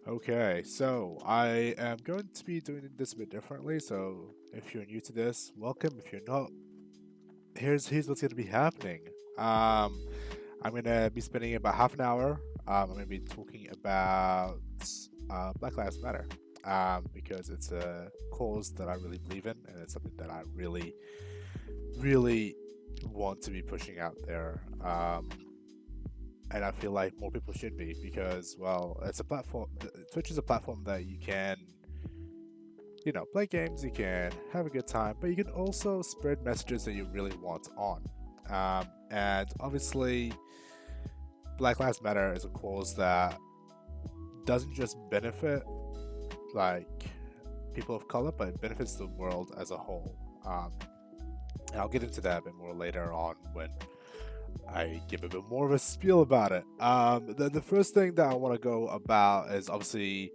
Okay, so I am going to be doing this a bit differently. So if you're new to this, welcome. If you're not, here's what's going to be happening. Um, I'm going to be spending about half an hour. I'm going to be talking about Black Lives Matter because it's a cause that I really believe in, and it's something that I really want to be pushing out there. And I feel like more people should be because, well, it's a platform. Twitch is a platform that you can, play games, you can have a good time, but you can also spread messages that you really want on. And obviously, Black Lives Matter is a cause that doesn't just benefit like people of color, but it benefits the world as a whole. And I'll get into that a bit more later on when I give a bit more of a spiel about it. The first thing that I want to go about is obviously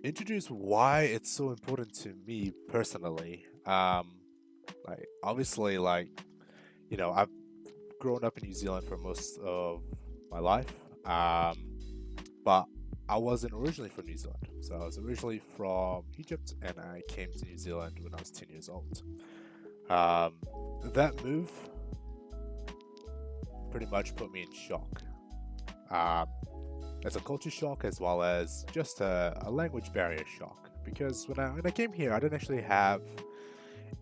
introduce why it's so important to me personally. Like obviously, I've grown up in New Zealand for most of my life, but I wasn't originally from New Zealand. So I was originally from Egypt, and I came to New Zealand when I was 10 years old. Um, that move pretty much put me in shock. Um, as a culture shock as well as just a language barrier shock. Because when I came here, I didn't actually have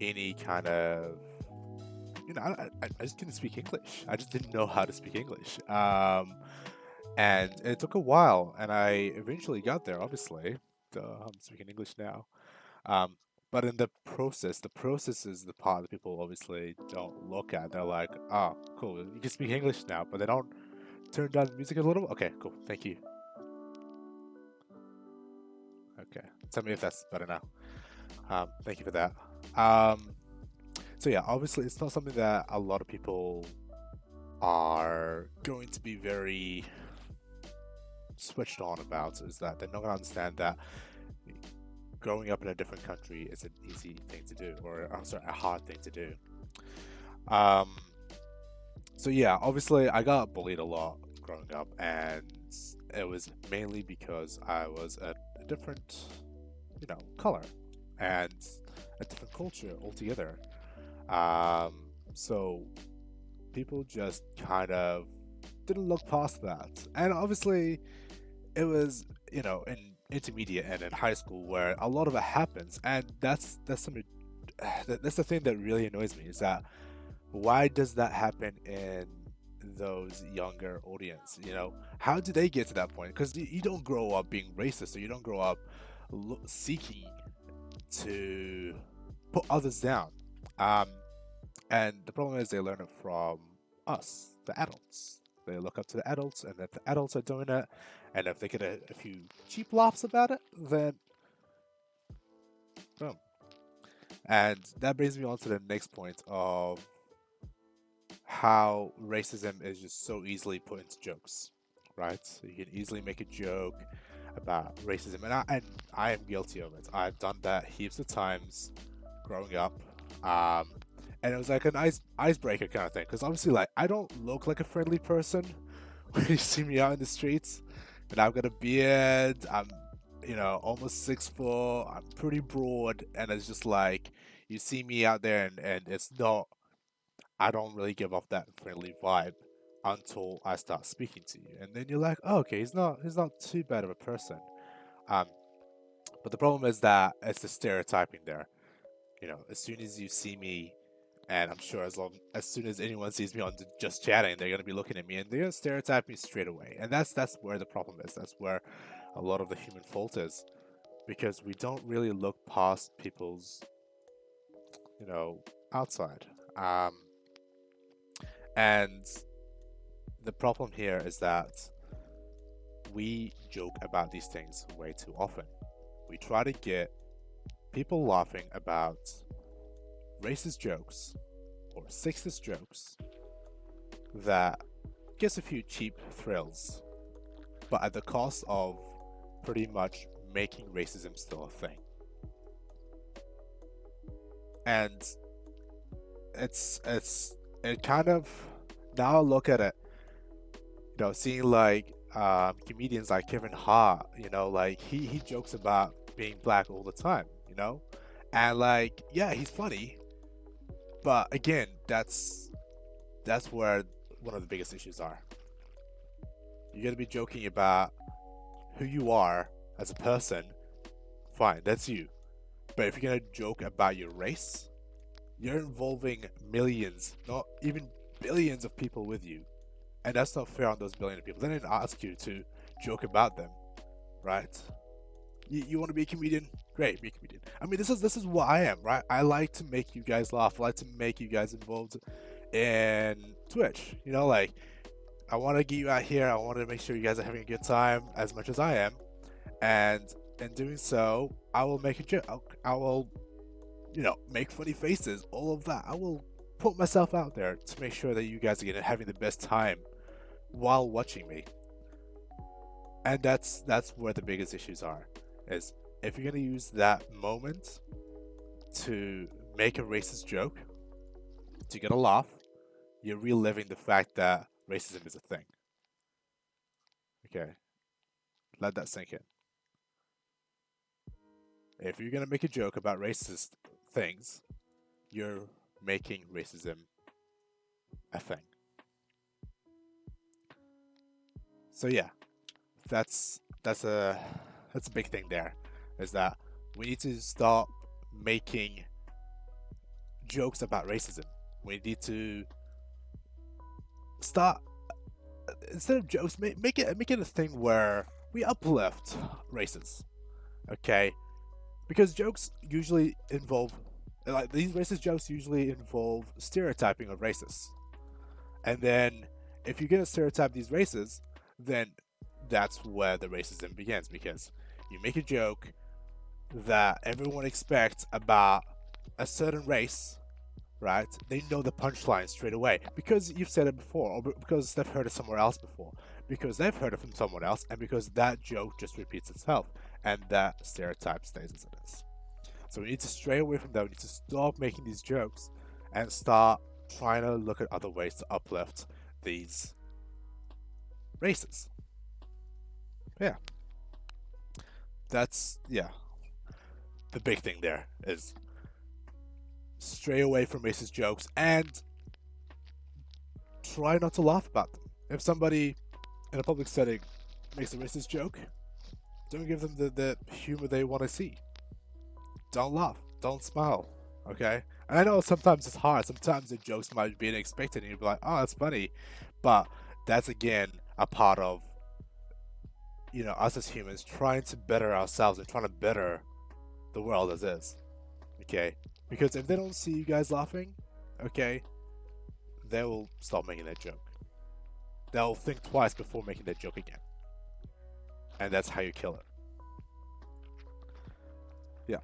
any kind of I just couldn't speak English. I just didn't know how to speak English. And it took a while, and I eventually got there. Obviously, I'm speaking English now. Um, but in the process is the part that people obviously don't look at. They're like, "Oh, cool, you can speak English now," but they don't turn down the music a little. Okay, cool, thank you. Okay, tell me if that's better now. Thank you for that. Um, so yeah, obviously it's not something that a lot of people are going to be very switched on about. Is that they're not going to understand that growing up in a different country is an easy thing to do, or I'm sorry, a hard thing to do. Um, so yeah, obviously I got bullied a lot growing up, and it was mainly because I was a different, color and a different culture altogether. Um, so people just kind of didn't look past that. And obviously, it was, in intermediate and in high school where a lot of it happens. And that's something that's the thing that really annoys me is that why does that happen in those younger audience? How do they get to that point? Because you don't grow up being racist, or you don't grow up seeking to put others down. Um, and the problem is they learn it from us, the adults. They look up to the adults, and if the adults are doing it, and if they get a few cheap laughs about it, then boom. And that brings me on to the next point of how racism is just so easily put into jokes, right? So you can easily make a joke about racism, and I am guilty of it. I've done that heaps of times growing up. Um, and it was like an icebreaker kind of thing, because obviously, like, I don't look like a friendly person when you see me out in the streets, and I've got a beard. I'm, almost 6 foot. I'm pretty broad, and it's just like you see me out there, and it's not. I don't really give off that friendly vibe until I start speaking to you, and then you're like, oh, okay, he's not too bad of a person. Um, but the problem is that it's the stereotyping there. As soon as you see me, and I'm sure as soon as anyone sees me on just chatting, they're gonna be looking at me and they're gonna stereotype me straight away. And that's where the problem is. That's where a lot of the human fault is, because we don't really look past people's, outside. Um, and the problem here is that we joke about these things way too often. We try to get people laughing about racist jokes or sexist jokes that gets a few cheap thrills, but at the cost of pretty much making racism still a thing. And it kind of, now I look at it, seeing like comedians like Kevin Hart, like he jokes about being black all the time, and like yeah, he's funny, but again, that's where one of the biggest issues are. You're gonna be joking about who you are as a person, fine, that's you. But if you're gonna joke about your race, you're involving millions, not even billions of people with you. And that's not fair on those billion people. They didn't ask you to joke about them, right? You want to be a comedian? Great, be a comedian. I mean, this is what I am, right? I like to make you guys laugh. I like to make you guys involved in Twitch. Like I want to get you out here. I want to make sure you guys are having a good time as much as I am, and in doing so, I will make a joke. I will, make funny faces. All of that. I will put myself out there to make sure that you guys are having the best time while watching me. And that's where the biggest issues are. Is if you're gonna use that moment to make a racist joke to get a laugh, you're reliving the fact that racism is a thing. Okay, let that sink in. If you're gonna make a joke about racist things, you're making racism a thing. So yeah, that's a big thing there, is that we need to stop making jokes about racism. We need to start, instead of jokes, make it a thing where we uplift races. Okay, because jokes usually involve, like, these racist jokes usually involve stereotyping of races, and then if you're gonna stereotype these races, then that's where the racism begins, because you make a joke that everyone expects about a certain race, right? They know the punchline straight away because you've said it before, or because they've heard it somewhere else before, because they've heard it from someone else, and because that joke just repeats itself, and that stereotype stays as it is. So we need to stray away from that. We need to stop making these jokes and start trying to look at other ways to uplift these races. Yeah, that's the big thing there is stray away from racist jokes and try not to laugh about them. If somebody in a public setting makes a racist joke, don't give them the humor they want to see. Don't laugh, don't smile, okay? And I know sometimes it's hard, sometimes the jokes might be unexpected and you'll be like, oh, that's funny, but that's again a part of us as humans trying to better ourselves and trying to better the world as is. Okay? Because if they don't see you guys laughing, okay, they will stop making that joke. They'll think twice before making that joke again. And that's how you kill it. Yeah.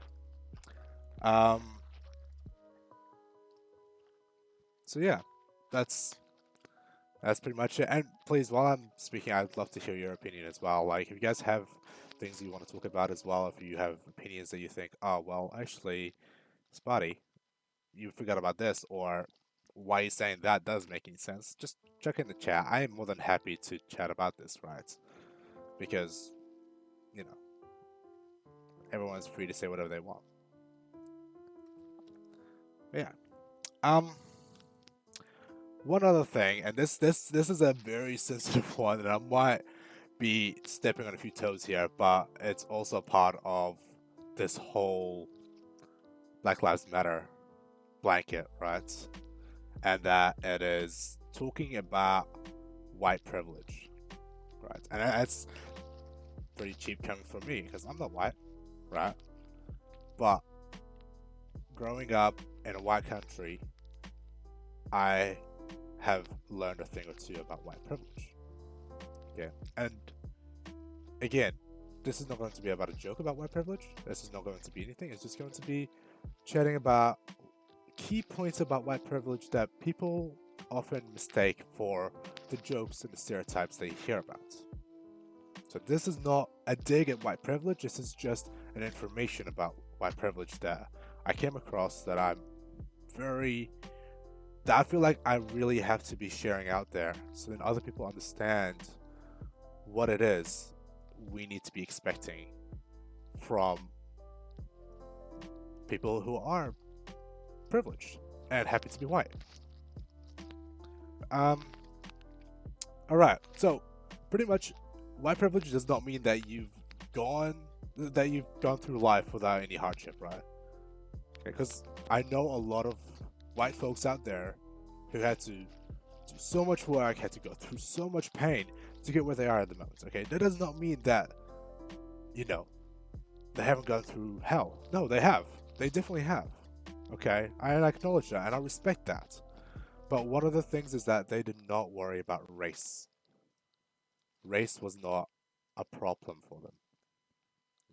So yeah, that's pretty much it. And please, while I'm speaking, I'd love to hear your opinion as well. Like, if you guys have things you want to talk about as well, if you have opinions that you think, oh, well, actually, Sparty, you forgot about this, or why you're saying that does make any sense, just check in the chat. I am more than happy to chat about this, right? Because, everyone's free to say whatever they want. Yeah. One other thing, and this is a very sensitive one, and I might be stepping on a few toes here, but it's also part of this whole Black Lives Matter blanket, right? And that it is talking about white privilege, right? And that's pretty cheap coming from me because I'm not white, right? But growing up in a white country, I have learned a thing or two about white privilege. Okay, and again, this is not going to be about a joke about white privilege. This is not going to be anything. It's just going to be chatting about key points about white privilege that people often mistake for the jokes and the stereotypes they hear about. So this is not a dig at white privilege. This is just an information about white privilege that I came across that I feel like I really have to be sharing out there so then other people understand what it is we need to be expecting from people who are privileged and happy to be white. Um, all right, so pretty much, white privilege does not mean that you've gone through life without any hardship, right? Because I know a lot of white folks out there who had to do so much work, had to go through so much pain to get where they are at the moment. Okay, that does not mean that you know they haven't gone through hell. No, they have. They definitely have. Okay, I acknowledge that and I respect that. But one of the things is that they did not worry about race. Race was not a problem for them.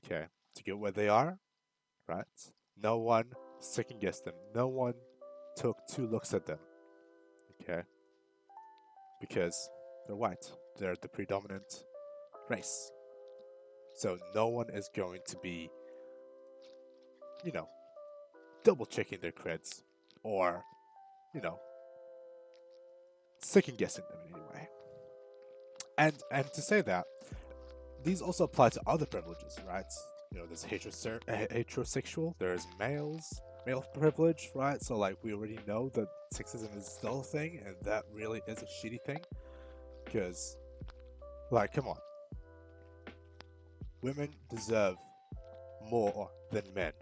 Okay, to get where they are, right? No one second guessed them. No one took two looks at them. Okay, because they're white. They're the predominant race. So no one is going to be, you know, double checking their creds or, you know, second guessing them in any way. And to say that, these also apply to other privileges, right? There's heterosexual, there's male privilege, right? So like we already know that sexism is still a thing, and that really is a shitty thing. Because, like, come on, women deserve more than men.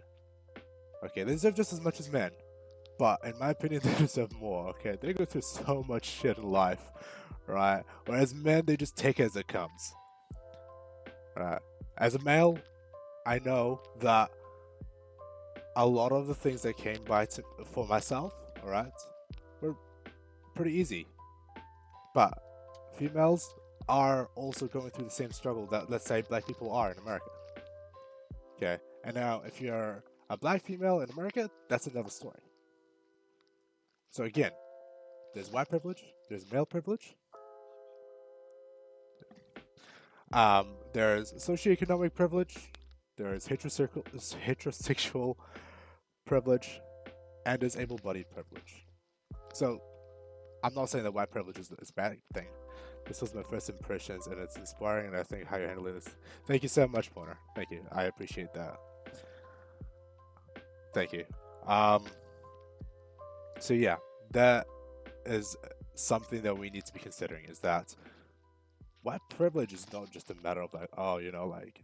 Okay, they deserve just as much as men, but in my opinion, they deserve more. Okay, they go through so much shit in life, right? Whereas men, they just take it as it comes. Right? As a male, I know that a lot of the things that came by for myself, all right, were pretty easy. But females are also going through the same struggle that, let's say, black people are in America. Okay, and now if you're a black female in America, that's another story. So again, there's white privilege, there's male privilege, there's socioeconomic privilege, there's heterosexual privilege, and there's able-bodied privilege. So I'm not saying that white privilege is a bad thing. This was my first impressions, and it's inspiring, and I think how you're handling this. Thank you so much, Poner. Thank you. I appreciate that. Thank you. So yeah, that is something that we need to be considering, is that white privilege is not just a matter of like, oh, like,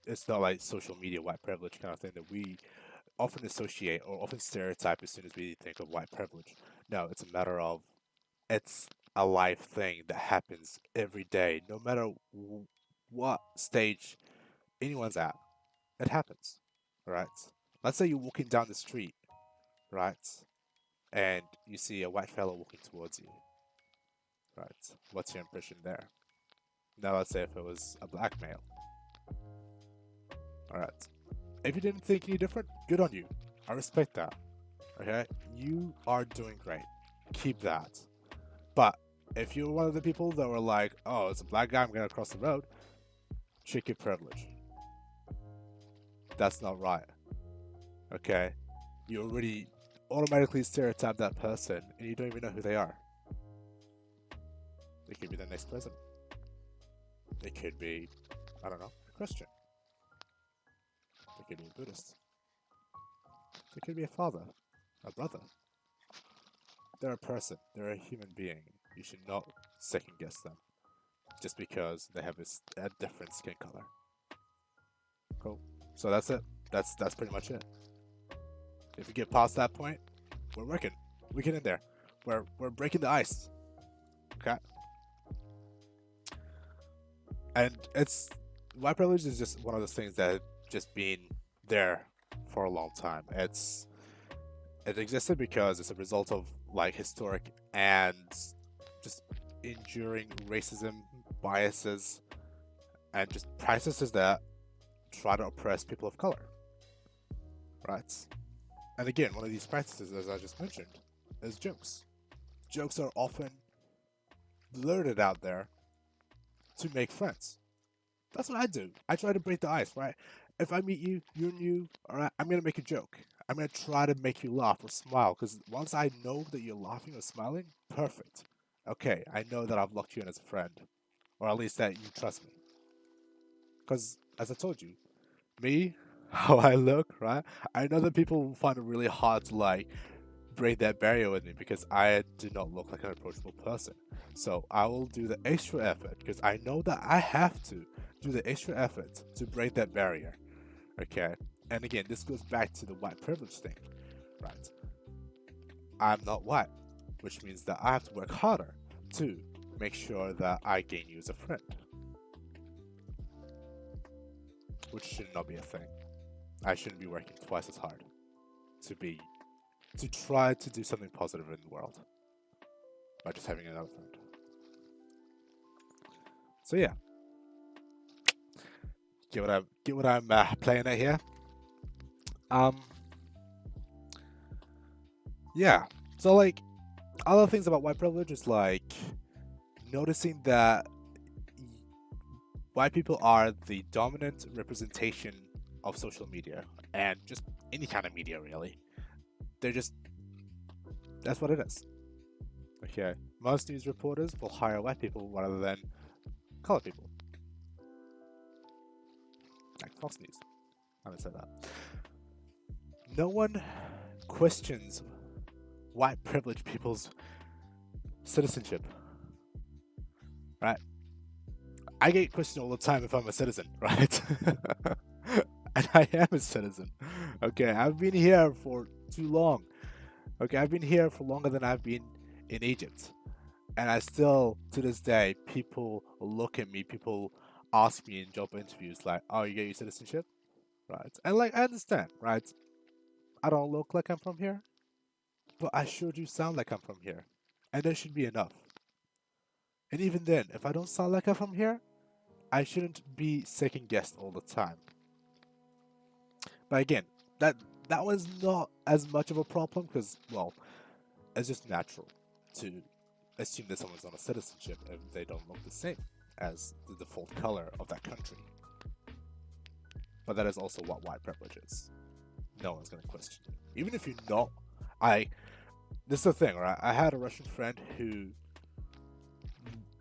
it's not like social media white privilege kind of thing that we often associate or often stereotype as soon as we think of white privilege. No, it's a matter of, it's a life thing that happens every day, no matter what stage anyone's at. It happens, right? Let's say you're walking down the street, right, and you see a white fellow walking towards you, right? What's your impression there? Now let's say if it was a black male. Alright. If you didn't think any different, good on you. I respect that. Okay? You are doing great. Keep that. But if you're one of the people that were like, oh, it's a black guy, I'm gonna cross the road, check your privilege. That's not right. Okay? You already automatically stereotype that person and you don't even know who they are. They could be the next president. It could be, I don't know, a Christian. It could be a Buddhist. It could be a father, a brother. They're a person. They're a human being. You should not second guess them just because they have a different skin color. Cool. So that's it. That's pretty much it. If we get past that point, we're working. We get in there. We're breaking the ice. Okay. And white privilege is just one of those things that just been there for a long time. It existed because it's a result of like historic and just enduring racism, biases, and just practices that try to oppress people of color. Right? And again, one of these practices, as I just mentioned, is jokes. Jokes are often blurted out there to make friends. That's what I do. I try to break the ice, right? If I meet you, you're new, alright, I'm gonna make a joke. I'm gonna try to make you laugh or smile, because once I know that you're laughing or smiling, perfect. Okay, I know that I've locked you in as a friend. or at least that you trust me. Because as I told you, me, how I look, right? I know that people will find it really hard to like break that barrier with me because I do not look like an approachable person. So I will do the extra effort because I know that I have to do the extra effort to break that barrier. Okay. And again, this goes back to the white privilege thing, right? I'm not white, which means that I have to work harder to make sure that I gain you as a friend, which should not be a thing. I shouldn't be working twice as hard to be to try to do something positive in the world by just having another friend. So yeah, get what I'm playing at here. Um, yeah. So like other things about white privilege is like noticing that white people are the dominant representation of social media and just any kind of media really. They're just that's what it is. Okay. Most news reporters will hire white people rather than colored people. Like Fox News. I haven't said that. No one questions white privileged people's citizenship, right? I get questioned all the time if I'm a citizen, right? And I am a citizen. Okay, I've been here for too long. Okay, I've been here for longer than I've been in Egypt. And I still, to this day, people look at me, people ask me in job interviews, like, oh, you get your citizenship? Right. And like, I understand, right? I don't look like I'm from here, but I sure do sound like I'm from here. And that should be enough. And even then, if I don't sound like I'm from here, I shouldn't be second guessed all the time. But again, that that was not as much of a problem because, well, it's just natural to assume that someone's on a citizenship if they don't look the same as the default color of that country. But that is also what white privilege is. No one's gonna question you, even if you're not. I. This is the thing, right? I had a Russian friend who,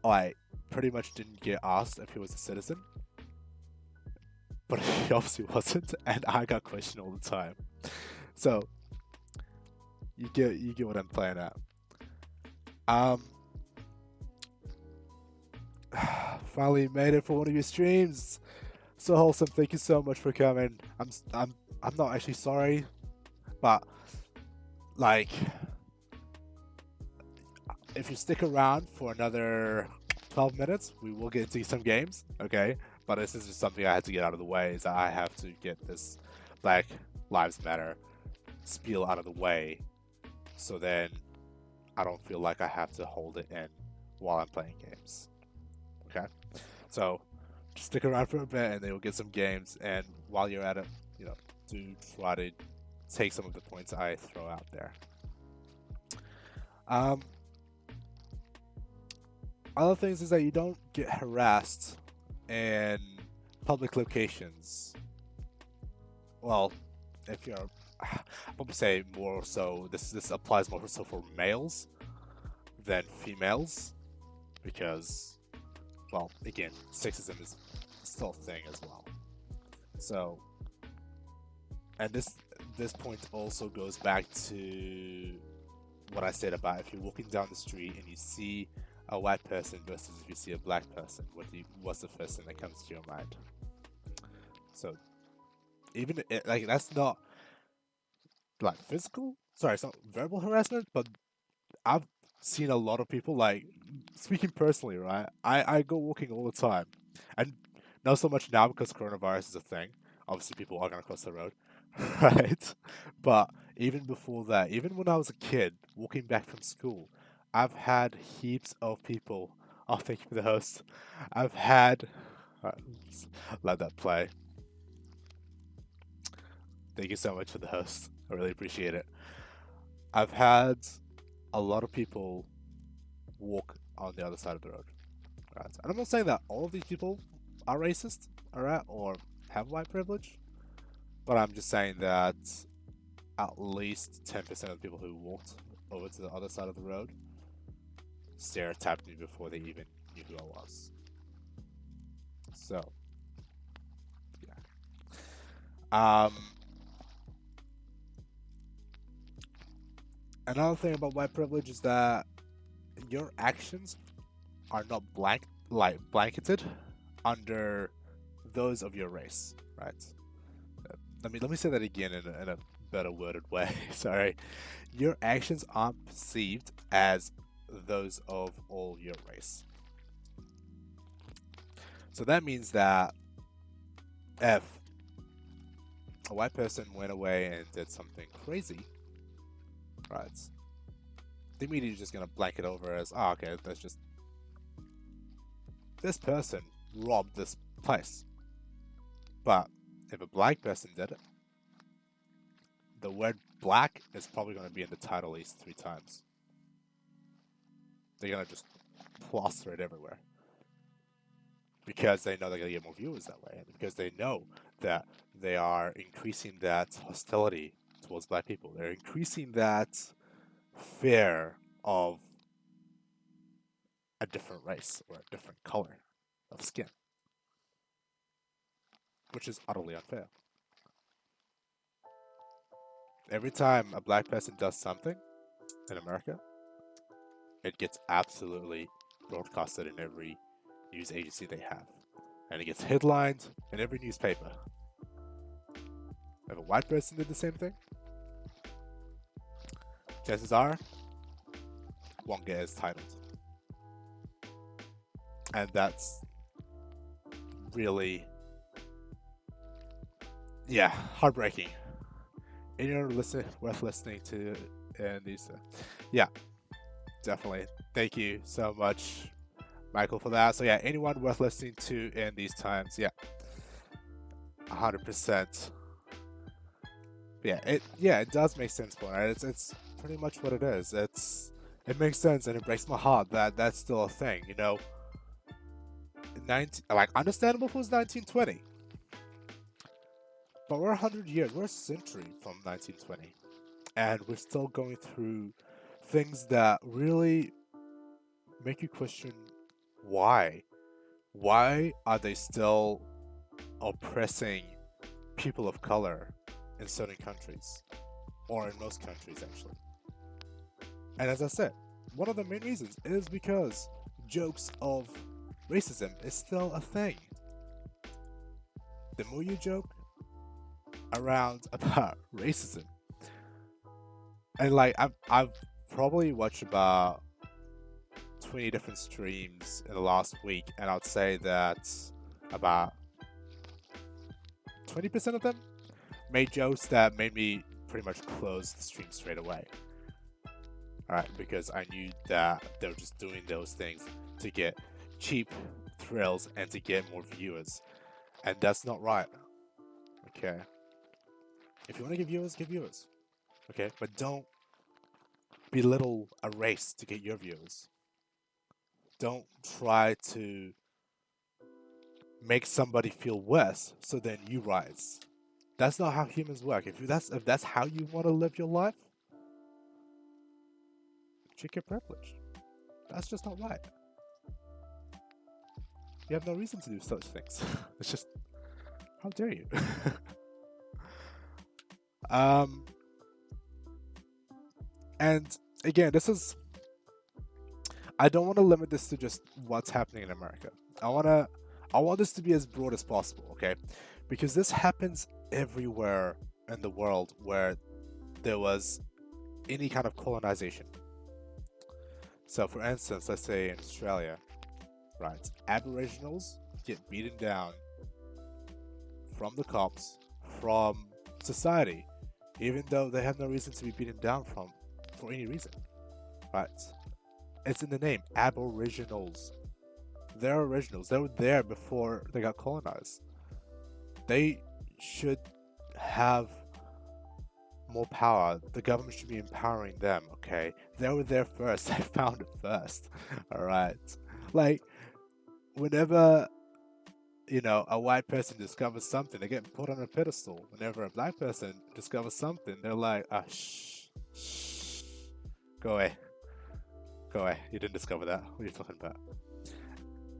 like, pretty much didn't get asked if he was a citizen, but he obviously wasn't, and I got questioned all the time. So you get what I'm playing at. Um, finally made it for one of your streams. So wholesome. Thank you so much for coming. I'm not actually sorry, but like if you stick around for another 12 minutes, we will get into some games, okay? But this is just something I had to get out of the way, is that I have to get this Black Lives Matter spiel out of the way, so then I don't feel like I have to hold it in while I'm playing games, okay? So just stick around for a bit and then we'll get some games, and while you're at it, you know, do try to take some of the points I throw out there. Other things is that you don't get harassed in public locations. Well, if you're, I would say more so. This applies more so for males than females, because, well, again, sexism is still a thing as well. So, and this point also goes back to what I said about if you're walking down the street and you see a white person versus if you see a black person, what's the first thing that comes to your mind? So even like that's not like physical, sorry, it's not verbal harassment, but I've seen a lot of people, like, speaking personally, right? I go walking all the time, and not so much now because coronavirus is a thing. Obviously, people are gonna cross the road, right? But even before that, even when I was a kid walking back from school, I've had heaps of people. Oh, thank you for the host. I've had. Uh, let that play. Thank you so much for the host. I really appreciate it. I've had a lot of people walk on the other side of the road. Right? And I'm not saying that all of these people are racist, alright, or have white privilege, but I'm just saying that at least 10% of the people who walked over to the other side of the road stereotyped me before they even knew who I was. So, yeah. Um, Another thing about white privilege is that your actions are not blanketed under those of your race, right? Let me say that again in a better worded way. Sorry. Your actions aren't perceived as those of all your race. So that means that if a white person went away and did something crazy, right? The media is just gonna blanket over as, oh, okay, that's just this person robbed this place. But if a black person did it, the word black is probably gonna be in the title at least 3 times. They're gonna just plaster it everywhere because they know they're gonna get more viewers that way, and because they know that they are increasing that hostility towards black people. They're increasing that fear of a different race or a different color of skin, which is utterly unfair. Every time a black person does something in America, it gets absolutely broadcasted in every news agency they have. And it gets headlined in every newspaper. If a white person did the same thing, chances are won't get as titled. And that's really, yeah, heartbreaking. Anyone worth listening to in these, yeah, definitely. Thank you so much, Michael, for that. So yeah, anyone worth listening to in these times, yeah, 100%. It does make sense, Paul. Right? It's pretty much what it is. It makes sense, and it breaks my heart that that's still a thing. 19 understandable if it was 1920, but we're 100 years, we're a century from 1920, and we're still going through things that really make you question why. Why are they still oppressing people of color in certain countries, or in most countries actually? And as I said, one of the main reasons is because jokes of racism is still a thing. The more you joke around about racism, and I've probably watched about 20 different streams in the last week, and I'd say that about 20% of them made jokes that made me pretty much close the stream straight away. Alright, because I knew that they were just doing those things to get cheap thrills and to get more viewers. And that's not right. Okay. If you want to get viewers, get viewers. Okay, but don't belittle a race to get your viewers. Don't try to make somebody feel worse so then you rise. That's not how humans work. If that's how you want to live your life, check your privilege. That's just not right. You have no reason to do such things. It's just, how dare you? And again, I don't want to limit this to just what's happening in America. I want this to be as broad as possible, okay? Because this happens everywhere in the world where there was any kind of colonization. So for instance, let's say in Australia, right, Aboriginals get beaten down from the cops, from society, even though they have no reason to be beaten down for any reason, right? It's in the name, Aboriginals. They're originals. They were there before they got colonized. They should have more power. The government should be empowering them, okay? They were there first. They found it first. Alright. Like, whenever, a white person discovers something, they get put on a pedestal. Whenever a black person discovers something, they're like, shh. Go away. Go away. You didn't discover that. What are you talking about?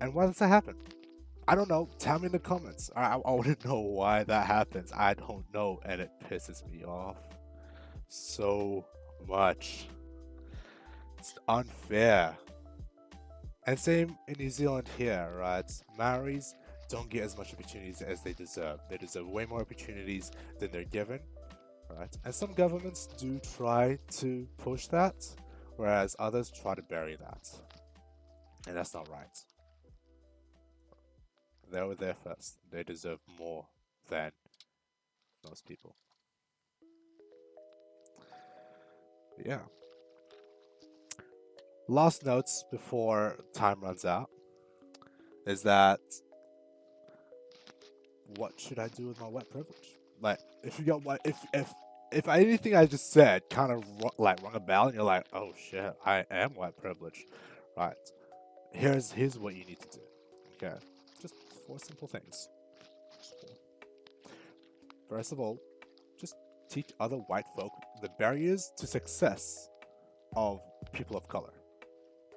And why does that happen? I don't know. Tell me in the comments. I want to know why that happens. I don't know, and it pisses me off so much. It's unfair. And same in New Zealand here, right? Maoris don't get as much opportunities as they deserve. They deserve way more opportunities than they're given, right? And some governments do try to push that, whereas others try to bury that. And that's not right. They were there first. They deserve more than most people. But yeah. Last notes before time runs out is that what should I do with my white privilege? Like, if you got what if anything I just said kind of like rung a bell and you're like, oh shit, I am white privileged, right? Here's what you need to do. Okay, just four simple things. First of all, just teach other white folk the barriers to success of people of color.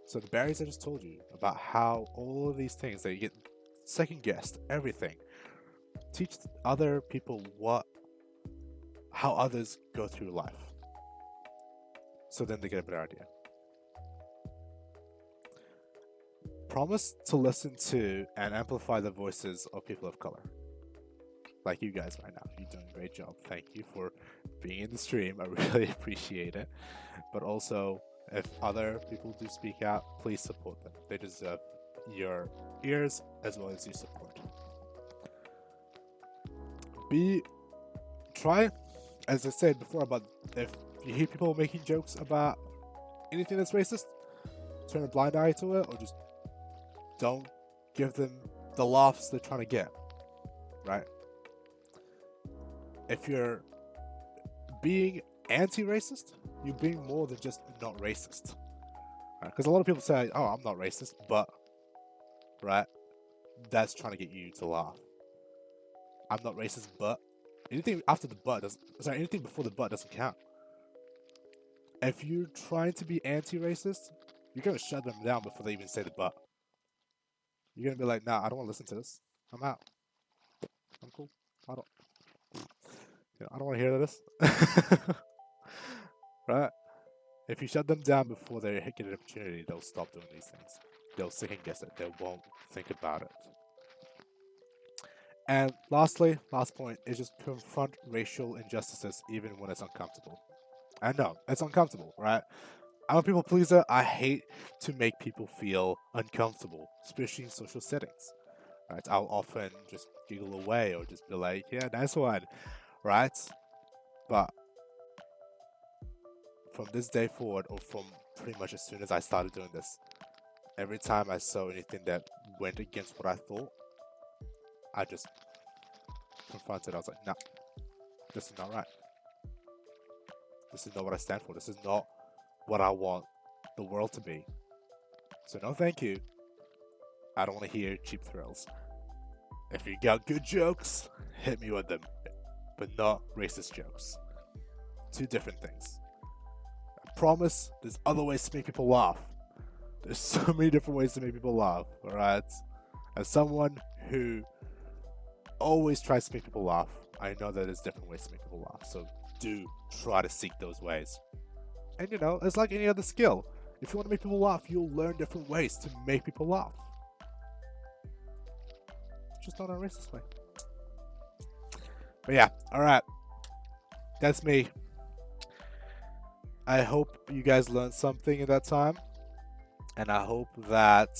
So the barriers I just told you about how all of these things that you get second guessed, everything. Teach other people how others go through life. So then they get a better idea. Promise to listen to and amplify the voices of people of color. Like you guys right now. You're doing a great job. Thank you for being in the stream. I really appreciate it. But also, if other people do speak out, please support them. They deserve your ears as well as your support. Try, as I said before, about if you hear people making jokes about anything that's racist, turn a blind eye to it, or just don't give them the laughs they're trying to get, right? If you're being anti-racist, you're being more than just not racist. Because a lot of people say, oh, I'm not racist, but, right? That's trying to get you to laugh. I'm not racist, but anything after the but doesn't, sorry, anything before the but doesn't count. If you're trying to be anti-racist, you're gonna shut them down before they even say the but. You're gonna be like, nah, I don't want to listen to this. I'm out. I'm cool. I don't. I don't want to hear this. Right? If you shut them down before they get an opportunity, they'll stop doing these things. They'll second guess it. They won't think about it. And lastly, last point is just confront racial injustices even when it's uncomfortable. I know, it's uncomfortable, right? I'm a people pleaser. I hate to make people feel uncomfortable, especially in social settings. Right? I'll often just giggle away or just be like, yeah, nice one, right? But from this day forward, or from pretty much as soon as I started doing this, every time I saw anything that went against what I thought, I just confronted. I was like, no, this is not right. This is not what I stand for. This is not what I want the world to be. So no thank you. I don't want to hear cheap thrills. If you got good jokes, hit me with them. But not racist jokes. Two different things. I promise there's other ways to make people laugh. There's so many different ways to make people laugh, alright? As someone who always tries to make people laugh, I know that there's different ways to make people laugh. So do try to seek those ways. And you know, it's like any other skill. If you want to make people laugh, you'll learn different ways to make people laugh. Just not a racist way. But yeah, alright. That's me. I hope you guys learned something in that time. And I hope that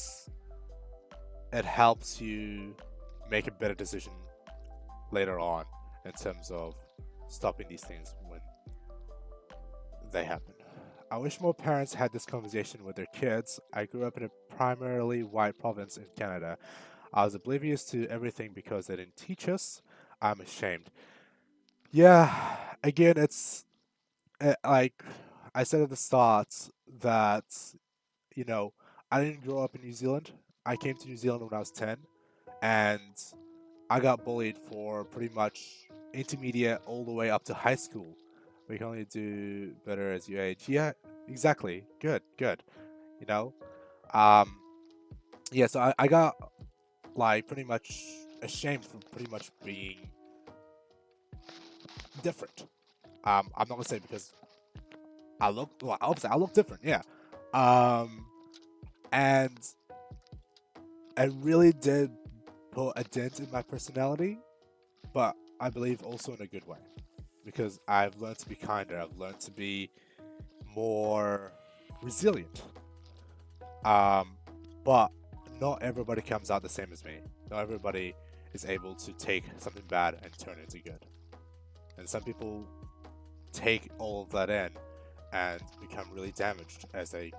it helps you make a better decision later on in terms of stopping these things when they happen. I wish more parents had this conversation with their kids. I grew up in a primarily white province in Canada. I was oblivious to everything because they didn't teach us. I'm ashamed. Yeah, again, it's like I said at the start that, you know, I didn't grow up in New Zealand. I came to New Zealand when I was 10, and I got bullied for pretty much intermediate all the way up to high school. We can only do better as you age. Yeah, exactly. Good, good. You know? Yeah, so I got like pretty much ashamed for pretty much being different. I'm not gonna say because I look well, obviously I look different, yeah. Um, and it really did put a dent in my personality, but I believe also in a good way because I've learned to be kinder. I've learned to be more resilient. Um, but not everybody comes out the same as me. Not everybody is able to take something bad and turn it into good. And some people take all of that in and become really damaged as they,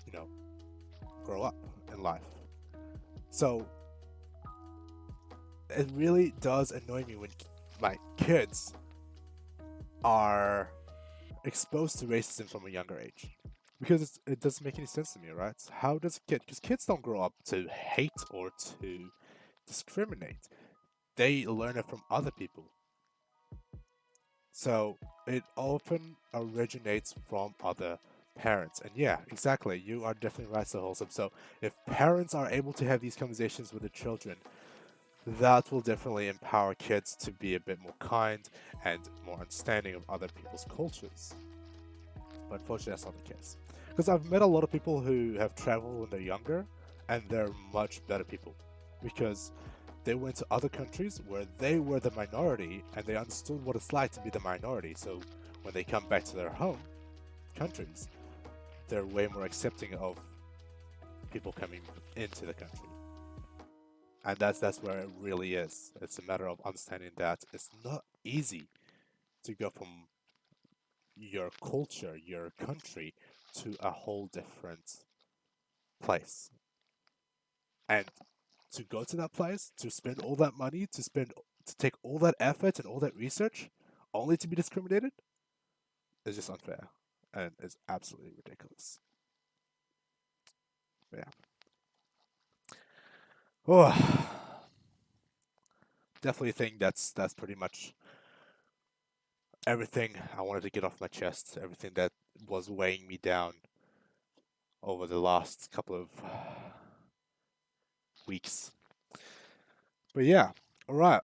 you know, grow up in life. So it really does annoy me when my kids are exposed to racism from a younger age. Because it doesn't make any sense to me, right? How does a kid, because kids don't grow up to hate or to discriminate, they learn it from other people. So it often originates from other parents. And yeah, exactly. You are definitely right, so wholesome. So if parents are able to have these conversations with the children, that will definitely empower kids to be a bit more kind and more understanding of other people's cultures. But unfortunately, that's not the case. Because I've met a lot of people who have traveled when they're younger, and they're much better people. Because they went to other countries where they were the minority and they understood what it's like to be the minority. So when they come back to their home countries, they're way more accepting of people coming into the country. And that's where it really is. It's a matter of understanding that it's not easy to go from your culture, your country, to a whole different place. And to go to that place, to spend all that money, to take all that effort and all that research, only to be discriminated, is just unfair, and it's absolutely ridiculous. But yeah. Oh, definitely think that's pretty much everything I wanted to get off my chest. Everything that was weighing me down over the last couple of weeks. But yeah, all right.